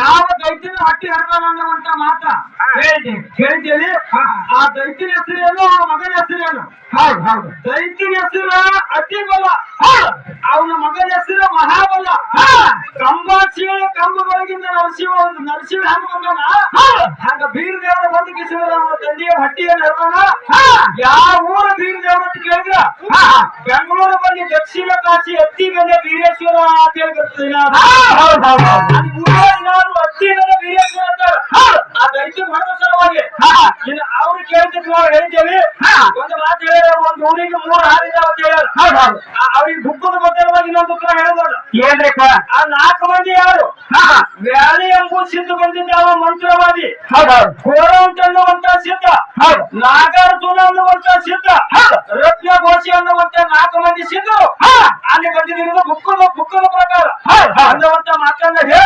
ಯಾವ ದೈತ್ಯನ ಹಟ್ಟಿ ಹರ್ದಾನ ಅನ್ನುವಂತ ಮಾತ ಹೇಳಿದ್ದೇವೆ. ಆ ದೈತ್ಯನ ಹೆಸರೇನು, ಅವನ ಮಗನ ಹೆಸರೇನು? ಹೌದು ಹೌದು. ದೈತ್ಯನ ಹೆಸರು ಅತಿಬಲ, ಅವನ ಮಗನ ಹೆಸರು ಮಹಾಬಲ. ಕಂಬಾಚಿಯ ಕಂಬಗಳಿಗಿಂತ ನರಸಿಂಹ ಒಂದು ನರಸಿಂಹ ಹೆಂಗ ಬಂದಾನ ಹಂಗ ಬೀರ್ ದೇವರ ಬಂದು ಕಿಸಿದ ಅವನ ತಂದೆಯ ಹಟ್ಟಿಯನ್ನು ಹರ್ದಾನ. ಯಾವ ಊರ ಬೀರ್ ದೇವರ ಅಂತ ಕೇಳಿದ್ರ ಬೆಂಗಳೂರು ಬಂದು ದಕ್ಷಿಣ ಕಾಶಿ ಅತ್ತಿ ಮೇಲೆ ವೀರೇಶ್ವರ ಅಂತ ಹೇಳಿ ಬರ್ತದೆ. ಅತ್ತಿ ಮೇಲೆ ವೀರೇಶ್ವರ ಅಂತಾರ. ಆ ದೈತ್ಯ ಹೊಡೆದ ಸಲುವಾಗಿ ಇನ್ನು ಅವ್ರು ಕೇಳ್ತಿದ್ ನಾವು ಹೇಳಿದ್ದೇವೆ. ಒಂದು ಮಾತು ಹೇಳಿದ ಒಂದು ಊರಿಗೆ 3 ಹಾರಿದಾವ ಅಂತ ಹೇಳ್ಯಾರ. ಅವ್ರಿಗೆ ದುಃಖದ ಬದಲಾಗಿ ಇನ್ನೊಂದು ಉತ್ತರ ಹೇಳ್ಬೋದು. ಏನ್ರಿಪ್ಪ? ಆ 4 ಮಂದಿ ಯಾರು? ವ್ಯಾಲಿ ಎಂಬ ಸಿದ್ಧ ಬಂದಿದ್ದ ಅವ ಮಂತ್ರವಾದಿ, ಘೋರ ಅಂತನ್ನುವಂತ ಸಿದ್ಧ, ನಾಗಾರ್ಜುನ ಅನ್ನುವಂತ ಸಿದ್ಧ, ರತ್ನಘೋಷಿ ಅನ್ನುವಂತ 4 ಮಂದಿ ಸಿದ್ಧರು ಅಲ್ಲಿ ಬಂದಿದ್ದು ಬುಕ್ಕದ ಪ್ರಕಾರ ಅನ್ನುವಂತ ಮಾತನ್ನ ಹೇಳಿ